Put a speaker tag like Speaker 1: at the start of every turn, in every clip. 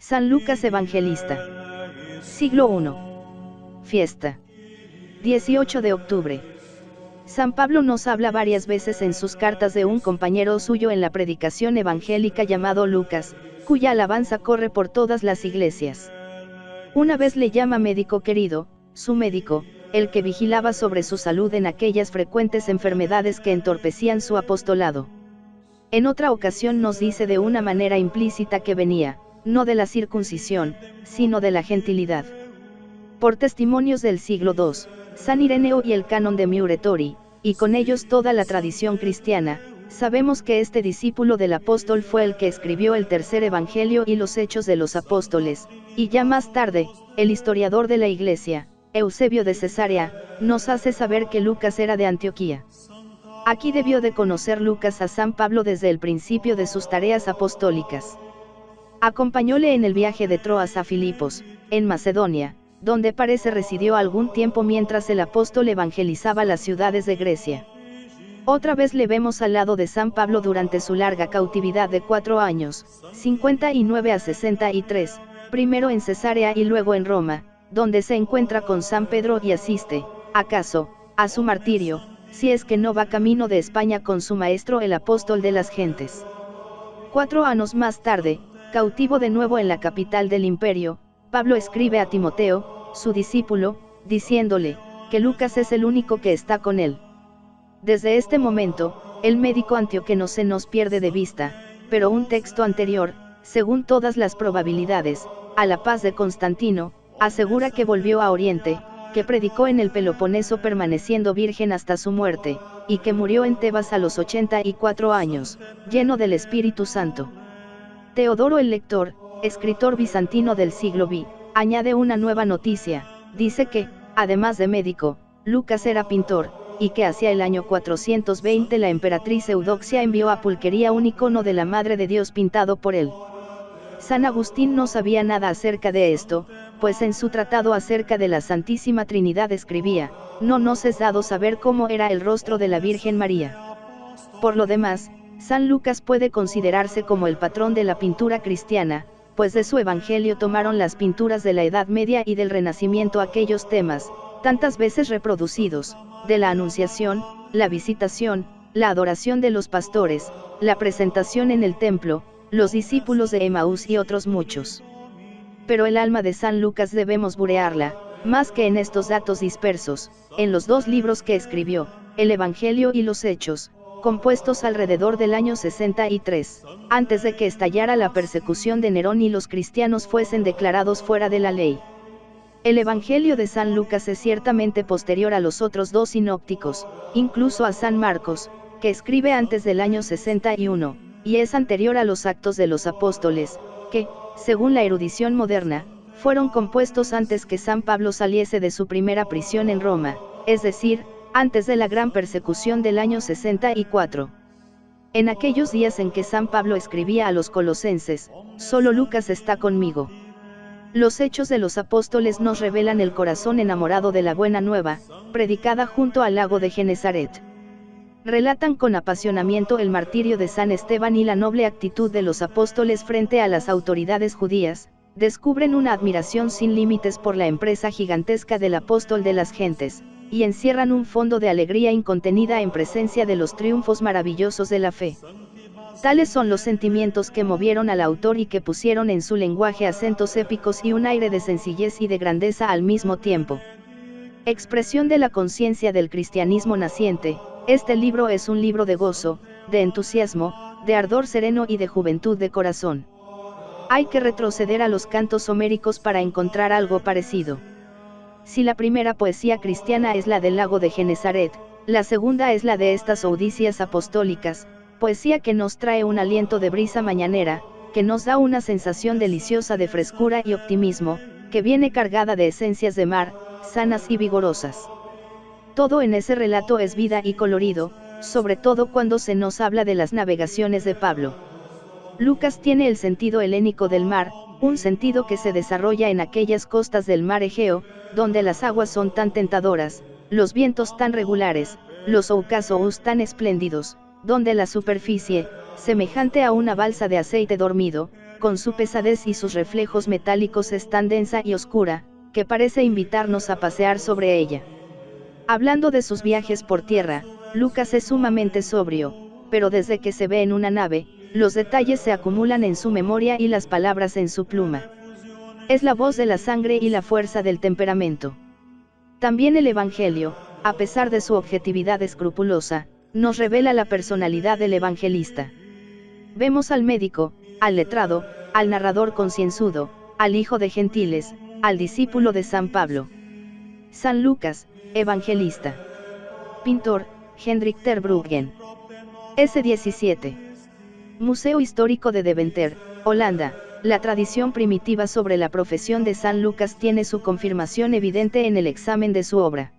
Speaker 1: San Lucas Evangelista. Siglo I. Fiesta. 18 de octubre. San Pablo nos habla varias veces en sus cartas de un compañero suyo en la predicación evangélica llamado Lucas, cuya alabanza corre por todas las iglesias. Una vez le llama médico querido, su médico, el que vigilaba sobre su salud en aquellas frecuentes enfermedades que entorpecían su apostolado. En otra ocasión nos dice de una manera implícita que venía, no de la circuncisión, sino de la gentilidad. Por testimonios del siglo II, San Ireneo y el canon de Muratori, y con ellos toda la tradición cristiana, sabemos que este discípulo del apóstol fue el que escribió el tercer evangelio y los Hechos de los Apóstoles, y ya más tarde, el historiador de la Iglesia, Eusebio de Cesarea, nos hace saber que Lucas era de Antioquía. Aquí debió de conocer Lucas a San Pablo desde el principio de sus tareas apostólicas. Acompañóle en el viaje de Troas a Filipos, en Macedonia, donde parece residió algún tiempo mientras el apóstol evangelizaba las ciudades de Grecia. Otra vez le vemos al lado de San Pablo durante su larga cautividad de 4 años, 59 a 63, primero en Cesarea y luego en Roma, donde se encuentra con San Pedro y asiste, acaso, a su martirio, si es que no va camino de España con su maestro el apóstol de las gentes. 4 años más tarde, cautivo de nuevo en la capital del imperio, Pablo escribe a Timoteo, su discípulo, diciéndole, que Lucas es el único que está con él. Desde este momento, el médico antioqueno se nos pierde de vista, pero un texto anterior, según todas las probabilidades, a la paz de Constantino, asegura que volvió a Oriente, que predicó en el Peloponeso permaneciendo virgen hasta su muerte, y que murió en Tebas a los 84 años, lleno del Espíritu Santo. Teodoro el Lector, escritor bizantino del siglo V, añade una nueva noticia, dice que, además de médico, Lucas era pintor, y que hacia el año 420 la emperatriz Eudoxia envió a Pulquería un icono de la Madre de Dios pintado por él. San Agustín no sabía nada acerca de esto, pues en su tratado acerca de la Santísima Trinidad escribía, no nos es dado saber cómo era el rostro de la Virgen María. Por lo demás, San Lucas puede considerarse como el patrón de la pintura cristiana, pues de su evangelio tomaron las pinturas de la Edad Media y del Renacimiento aquellos temas, tantas veces reproducidos, de la Anunciación, la Visitación, la adoración de los pastores, la presentación en el templo, los discípulos de Emaús y otros muchos. Pero el alma de San Lucas debemos burearla, más que en estos datos dispersos, en los 2 libros que escribió, el Evangelio y los Hechos, compuestos alrededor del año 63, antes de que estallara la persecución de Nerón y los cristianos fuesen declarados fuera de la ley. El Evangelio de San Lucas es ciertamente posterior a los otros 2 sinópticos, incluso a San Marcos, que escribe antes del año 61, y es anterior a los Actos de los Apóstoles, que, según la erudición moderna, fueron compuestos antes que San Pablo saliese de su primera prisión en Roma, es decir, antes de la gran persecución del año 64. En aquellos días en que San Pablo escribía a los colosenses, solo Lucas está conmigo. Los Hechos de los Apóstoles nos revelan el corazón enamorado de la buena nueva, predicada junto al lago de Genesaret. Relatan con apasionamiento el martirio de San Esteban y la noble actitud de los apóstoles frente a las autoridades judías, descubren una admiración sin límites por la empresa gigantesca del apóstol de las gentes, y encierran un fondo de alegría incontenida en presencia de los triunfos maravillosos de la fe. Tales son los sentimientos que movieron al autor y que pusieron en su lenguaje acentos épicos y un aire de sencillez y de grandeza al mismo tiempo. Expresión de la conciencia del cristianismo naciente, este libro es un libro de gozo, de entusiasmo, de ardor sereno y de juventud de corazón. Hay que retroceder a los cantos homéricos para encontrar algo parecido. Si la primera poesía cristiana es la del lago de Genesaret, la segunda es la de estas Odisías apostólicas, poesía que nos trae un aliento de brisa mañanera, que nos da una sensación deliciosa de frescura y optimismo, que viene cargada de esencias de mar, sanas y vigorosas. Todo en ese relato es vida y colorido, sobre todo cuando se nos habla de las navegaciones de Pablo. Lucas tiene el sentido helénico del mar, un sentido que se desarrolla en aquellas costas del mar Egeo, donde las aguas son tan tentadoras, los vientos tan regulares, los ocasos tan espléndidos, donde la superficie, semejante a una balsa de aceite dormido, con su pesadez y sus reflejos metálicos es tan densa y oscura, que parece invitarnos a pasear sobre ella. Hablando de sus viajes por tierra, Lucas es sumamente sobrio, pero desde que se ve en una nave, los detalles se acumulan en su memoria y las palabras en su pluma. Es la voz de la sangre y la fuerza del temperamento. También el Evangelio, a pesar de su objetividad escrupulosa, nos revela la personalidad del evangelista. Vemos al médico, al letrado, al narrador concienzudo, al hijo de gentiles, al discípulo de San Pablo. San Lucas, evangelista. Pintor, Hendrik ter Bruggen. S17. Museo Histórico de Deventer, Holanda. La tradición primitiva sobre la profesión de San Lucas tiene su confirmación evidente en el examen de su obra.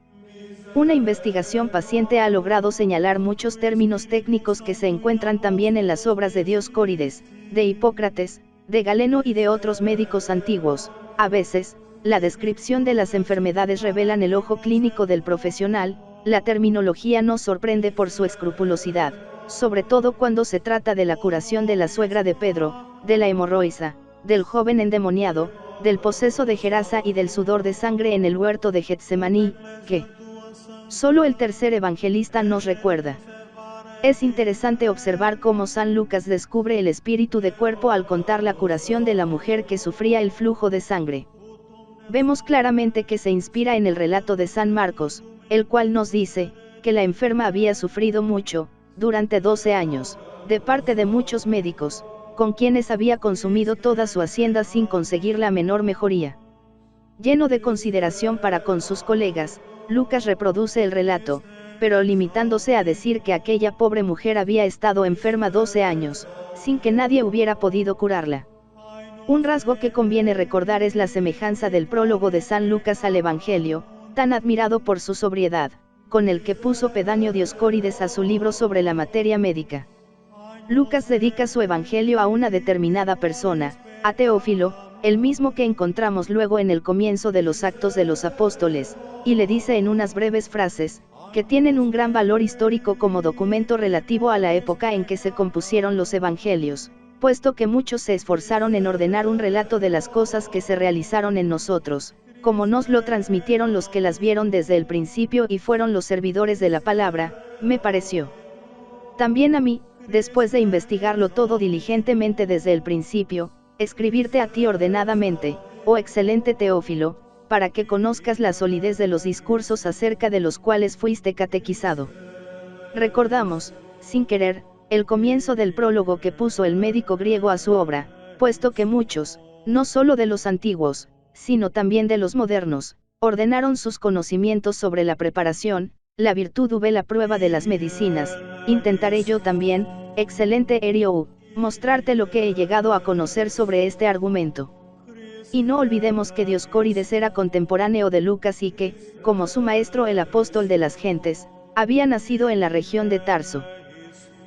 Speaker 1: Una investigación paciente ha logrado señalar muchos términos técnicos que se encuentran también en las obras de Dioscórides, de Hipócrates, de Galeno y de otros médicos antiguos. A veces, la descripción de las enfermedades revelan el ojo clínico del profesional. La terminología nos sorprende por su escrupulosidad, sobre todo cuando se trata de la curación de la suegra de Pedro, de la hemorroisa, del joven endemoniado, del poseso de Gerasa y del sudor de sangre en el huerto de Getsemaní, que solo el tercer evangelista nos recuerda. Es interesante observar cómo San Lucas descubre el espíritu de cuerpo al contar la curación de la mujer que sufría el flujo de sangre. Vemos claramente que se inspira en el relato de San Marcos, el cual nos dice, que la enferma había sufrido mucho, durante 12 años, de parte de muchos médicos, con quienes había consumido toda su hacienda sin conseguir la menor mejoría. Lleno de consideración para con sus colegas, Lucas reproduce el relato, pero limitándose a decir que aquella pobre mujer había estado enferma 12 años, sin que nadie hubiera podido curarla. Un rasgo que conviene recordar es la semejanza del prólogo de San Lucas al Evangelio, tan admirado por su sobriedad, con el que puso pedáneo Dioscórides a su libro sobre la materia médica. Lucas dedica su Evangelio a una determinada persona, a Teófilo, el mismo que encontramos luego en el comienzo de los Actos de los Apóstoles, y le dice en unas breves frases, que tienen un gran valor histórico como documento relativo a la época en que se compusieron los Evangelios, puesto que muchos se esforzaron en ordenar un relato de las cosas que se realizaron en nosotros, como nos lo transmitieron los que las vieron desde el principio y fueron los servidores de la palabra, me pareció. También a mí, después de investigarlo todo diligentemente desde el principio, escribirte a ti ordenadamente, oh excelente Teófilo, para que conozcas la solidez de los discursos acerca de los cuales fuiste catequizado. Recordamos, sin querer, el comienzo del prólogo que puso el médico griego a su obra, puesto que muchos, no solo de los antiguos, sino también de los modernos, ordenaron sus conocimientos sobre la preparación, la virtud v la prueba de las medicinas. Intentaré yo también, excelente Eriou, mostrarte lo que he llegado a conocer sobre este argumento. Y no olvidemos que Dioscórides era contemporáneo de Lucas y que, como su maestro el apóstol de las gentes, había nacido en la región de Tarso.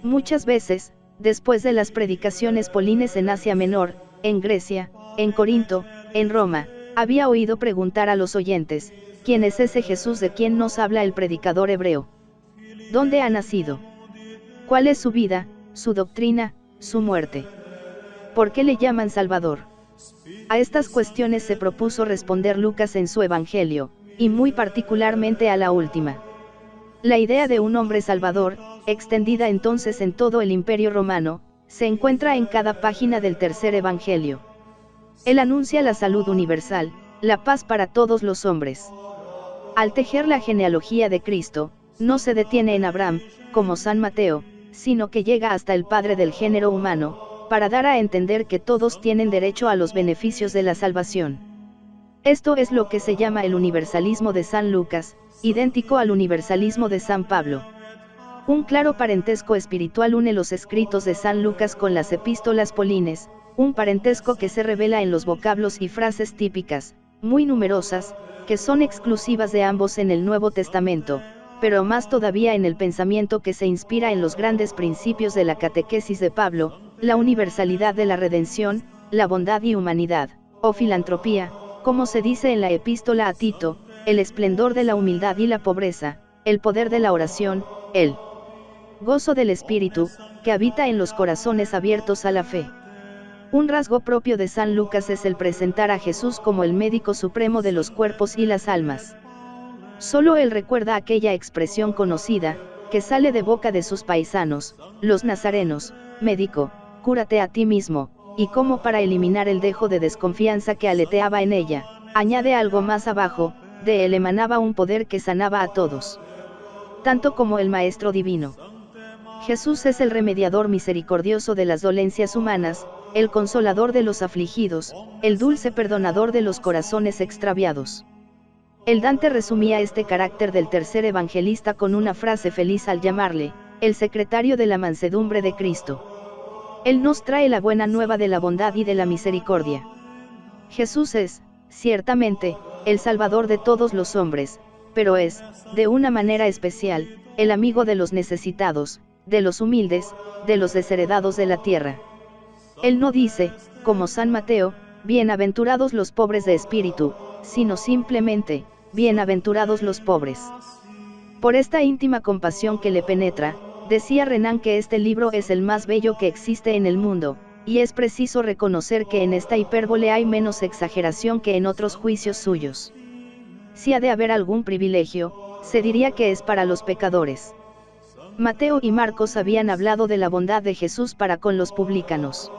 Speaker 1: Muchas veces, después de las predicaciones polines en Asia Menor, en Grecia, en Corinto, en Roma, había oído preguntar a los oyentes, ¿quién es ese Jesús de quien nos habla el predicador hebreo? ¿Dónde ha nacido? ¿Cuál es su vida, su doctrina, su muerte? ¿Por qué le llaman Salvador? A estas cuestiones se propuso responder Lucas en su Evangelio, y muy particularmente a la última. La idea de un hombre salvador, extendida entonces en todo el Imperio Romano, se encuentra en cada página del tercer Evangelio. Él anuncia la salud universal, la paz para todos los hombres. Al tejer la genealogía de Cristo, no se detiene en Abraham, como San Mateo, sino que llega hasta el Padre del género humano, para dar a entender que todos tienen derecho a los beneficios de la salvación. Esto es lo que se llama el universalismo de San Lucas, idéntico al universalismo de San Pablo. Un claro parentesco espiritual une los escritos de San Lucas con las epístolas polines, un parentesco que se revela en los vocablos y frases típicas, muy numerosas, que son exclusivas de ambos en el Nuevo Testamento, pero más todavía en el pensamiento que se inspira en los grandes principios de la catequesis de Pablo, la universalidad de la redención, la bondad y humanidad, o filantropía, como se dice en la epístola a Tito, el esplendor de la humildad y la pobreza, el poder de la oración, el gozo del Espíritu, que habita en los corazones abiertos a la fe. Un rasgo propio de San Lucas es el presentar a Jesús como el médico supremo de los cuerpos y las almas. Solo él recuerda aquella expresión conocida, que sale de boca de sus paisanos, los nazarenos: médico, cúrate a ti mismo, y como para eliminar el dejo de desconfianza que aleteaba en ella, añade algo más abajo: de él emanaba un poder que sanaba a todos, tanto como el Maestro Divino. Jesús es el remediador misericordioso de las dolencias humanas, el consolador de los afligidos, el dulce perdonador de los corazones extraviados. El Dante resumía este carácter del tercer evangelista con una frase feliz al llamarle, el secretario de la mansedumbre de Cristo. Él nos trae la buena nueva de la bondad y de la misericordia. Jesús es, ciertamente, el Salvador de todos los hombres, pero es, de una manera especial, el amigo de los necesitados, de los humildes, de los desheredados de la tierra. Él no dice, como San Mateo, bienaventurados los pobres de espíritu, sino simplemente, bienaventurados los pobres. Por esta íntima compasión que le penetra, decía Renan que este libro es el más bello que existe en el mundo, y es preciso reconocer que en esta hipérbole hay menos exageración que en otros juicios suyos. Si ha de haber algún privilegio, se diría que es para los pecadores. Mateo y Marcos habían hablado de la bondad de Jesús para con los publicanos.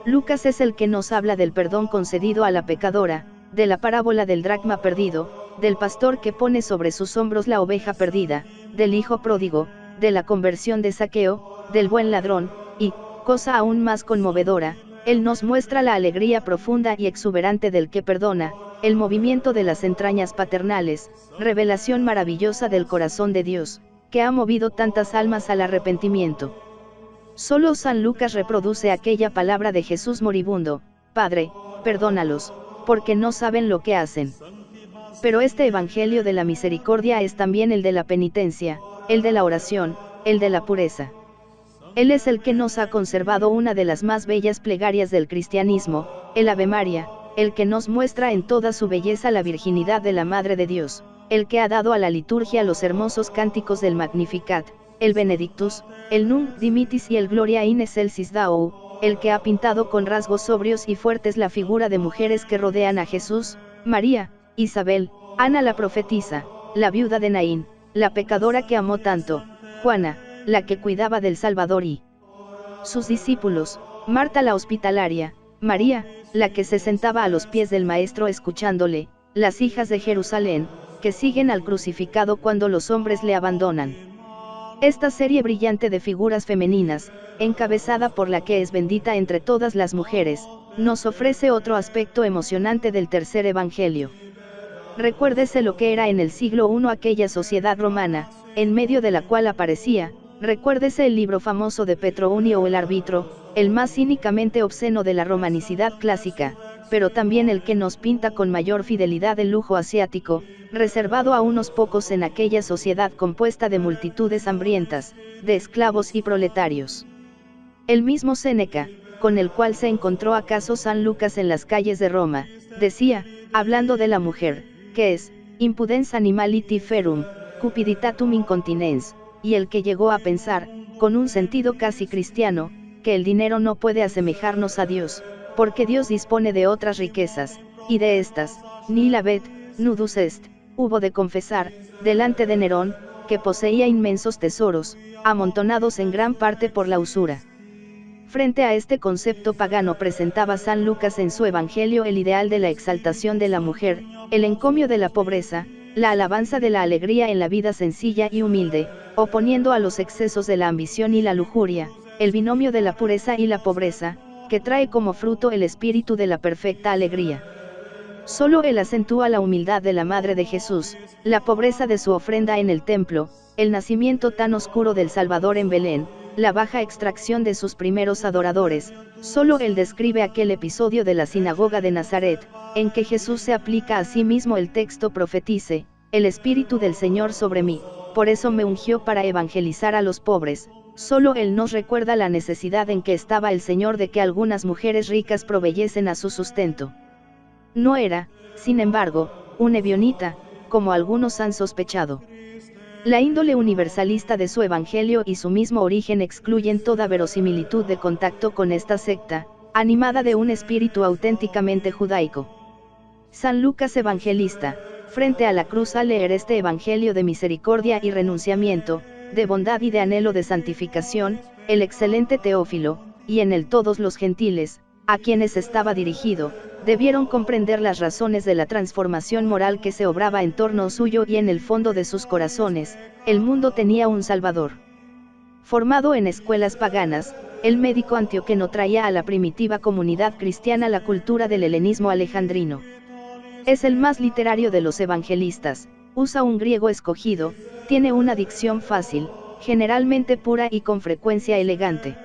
Speaker 1: Lucas es el que nos habla del perdón concedido a la pecadora, de la parábola del dracma perdido, del pastor que pone sobre sus hombros la oveja perdida, del hijo pródigo, de la conversión de Zaqueo, del buen ladrón, y, cosa aún más conmovedora, él nos muestra la alegría profunda y exuberante del que perdona, el movimiento de las entrañas paternales, revelación maravillosa del corazón de Dios, que ha movido tantas almas al arrepentimiento. Solo San Lucas reproduce aquella palabra de Jesús moribundo: Padre, perdónalos, porque no saben lo que hacen. Pero este Evangelio de la misericordia es también el de la penitencia, el de la oración, el de la pureza. Él es el que nos ha conservado una de las más bellas plegarias del cristianismo, el Ave María, el que nos muestra en toda su belleza la virginidad de la Madre de Dios, el que ha dado a la liturgia los hermosos cánticos del Magnificat, el Benedictus, el Nunc Dimittis y el Gloria in excelsis Deo, el que ha pintado con rasgos sobrios y fuertes la figura de mujeres que rodean a Jesús: María, Isabel, Ana la profetisa, la viuda de Naín, la pecadora que amó tanto, Juana, la que cuidaba del Salvador y sus discípulos, Marta la hospitalaria, María, la que se sentaba a los pies del Maestro escuchándole, las hijas de Jerusalén, que siguen al crucificado cuando los hombres le abandonan. Esta serie brillante de figuras femeninas, encabezada por la que es bendita entre todas las mujeres, nos ofrece otro aspecto emocionante del tercer evangelio. Recuérdese lo que era en el siglo I aquella sociedad romana, en medio de la cual aparecía. Recuérdese el libro famoso de Petronio o El Árbitro, el más cínicamente obsceno de la romanicidad clásica, pero también el que nos pinta con mayor fidelidad el lujo asiático, reservado a unos pocos en aquella sociedad compuesta de multitudes hambrientas, de esclavos y proletarios. El mismo Séneca, con el cual se encontró acaso San Lucas en las calles de Roma, decía, hablando de la mujer, que es impudens animality ferum, cupiditatum incontinens, y el que llegó a pensar, con un sentido casi cristiano, que el dinero no puede asemejarnos a Dios, porque Dios dispone de otras riquezas, y de estas, ni la vet, nudus est, hubo de confesar, delante de Nerón, que poseía inmensos tesoros, amontonados en gran parte por la usura. Frente a este concepto pagano presentaba San Lucas en su Evangelio el ideal de la exaltación de la mujer, el encomio de la pobreza, la alabanza de la alegría en la vida sencilla y humilde, oponiendo a los excesos de la ambición y la lujuria, el binomio de la pureza y la pobreza, que trae como fruto el espíritu de la perfecta alegría. Solo él acentúa la humildad de la Madre de Jesús, la pobreza de su ofrenda en el templo, el nacimiento tan oscuro del Salvador en Belén, la baja extracción de sus primeros adoradores. Solo él describe aquel episodio de la sinagoga de Nazaret, en que Jesús se aplica a sí mismo el texto profetice: el Espíritu del Señor sobre mí, por eso me ungió para evangelizar a los pobres. Solo él nos recuerda la necesidad en que estaba el Señor de que algunas mujeres ricas proveyesen a su sustento. No era, sin embargo, un ebionita, como algunos han sospechado. La índole universalista de su evangelio y su mismo origen excluyen toda verosimilitud de contacto con esta secta, animada de un espíritu auténticamente judaico. San Lucas Evangelista, frente a la cruz al leer este Evangelio de misericordia y renunciamiento, de bondad y de anhelo de santificación, el excelente Teófilo, y en él todos los gentiles, a quienes estaba dirigido, debieron comprender las razones de la transformación moral que se obraba en torno suyo y en el fondo de sus corazones, el mundo tenía un Salvador. Formado en escuelas paganas, el médico antioqueno traía a la primitiva comunidad cristiana la cultura del helenismo alejandrino. Es el más literario de los evangelistas, usa un griego escogido, tiene una dicción fácil, generalmente pura y con frecuencia elegante.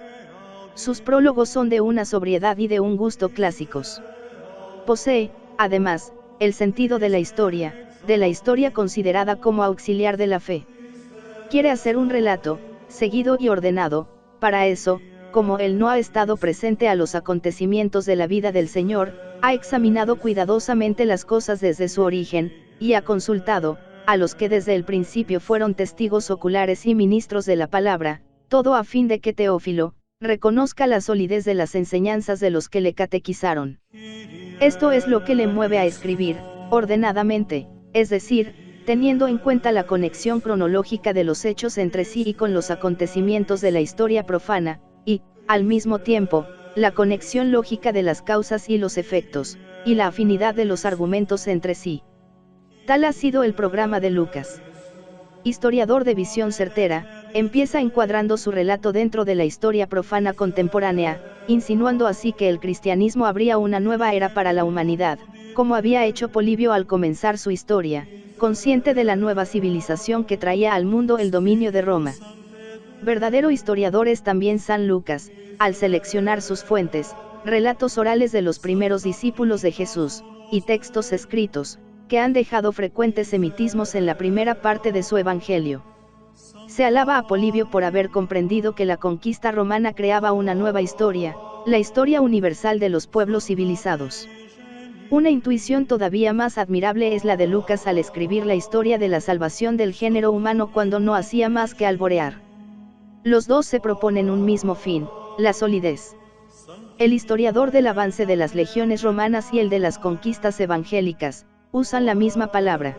Speaker 1: Sus prólogos son de una sobriedad y de un gusto clásicos. Posee, además, el sentido de la historia considerada como auxiliar de la fe. Quiere hacer un relato, seguido y ordenado, para eso, como él no ha estado presente a los acontecimientos de la vida del Señor, ha examinado cuidadosamente las cosas desde su origen, y ha consultado, a los que desde el principio fueron testigos oculares y ministros de la palabra, todo a fin de que Teófilo, reconozca la solidez de las enseñanzas de los que le catequizaron. Esto es lo que le mueve a escribir, ordenadamente, es decir, teniendo en cuenta la conexión cronológica de los hechos entre sí y con los acontecimientos de la historia profana, y, al mismo tiempo, la conexión lógica de las causas y los efectos, y la afinidad de los argumentos entre sí. Tal ha sido el programa de Lucas. Historiador de visión certera, empieza encuadrando su relato dentro de la historia profana contemporánea, insinuando así que el cristianismo abría una nueva era para la humanidad, como había hecho Polibio al comenzar su historia, consciente de la nueva civilización que traía al mundo el dominio de Roma. Verdadero historiador es también San Lucas, al seleccionar sus fuentes, relatos orales de los primeros discípulos de Jesús, y textos escritos, que han dejado frecuentes semitismos en la primera parte de su Evangelio. Se alaba a Polibio por haber comprendido que la conquista romana creaba una nueva historia, la historia universal de los pueblos civilizados. Una intuición todavía más admirable es la de Lucas al escribir la historia de la salvación del género humano cuando no hacía más que alborear. Los dos se proponen un mismo fin, la solidez. El historiador del avance de las legiones romanas y el de las conquistas evangélicas, usan la misma palabra.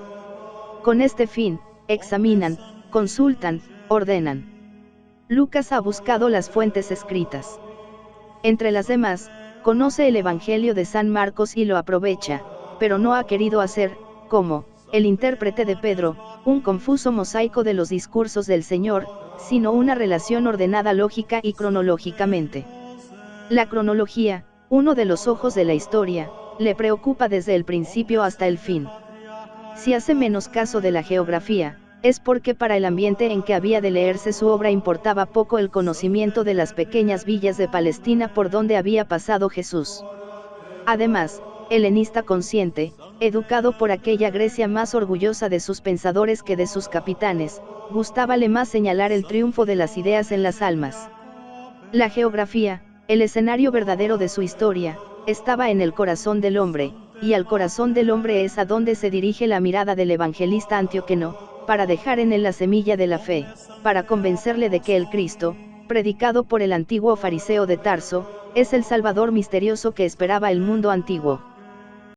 Speaker 1: Con este fin, examinan, consultan, ordenan. Lucas ha buscado las fuentes escritas. Entre las demás, conoce el Evangelio de San Marcos y lo aprovecha, pero no ha querido hacer, como el intérprete de Pedro, un confuso mosaico de los discursos del Señor, sino una relación ordenada lógica y cronológicamente. La cronología, uno de los ojos de la historia, le preocupa desde el principio hasta el fin. Si hace menos caso de la geografía, es porque para el ambiente en que había de leerse su obra importaba poco el conocimiento de las pequeñas villas de Palestina por donde había pasado Jesús. Además, helenista consciente, educado por aquella Grecia más orgullosa de sus pensadores que de sus capitanes, gustábale más señalar el triunfo de las ideas en las almas. La geografía, el escenario verdadero de su historia, estaba en el corazón del hombre, y al corazón del hombre es a donde se dirige la mirada del evangelista antioqueno, para dejar en él la semilla de la fe, para convencerle de que el Cristo, predicado por el antiguo fariseo de Tarso, es el Salvador misterioso que esperaba el mundo antiguo.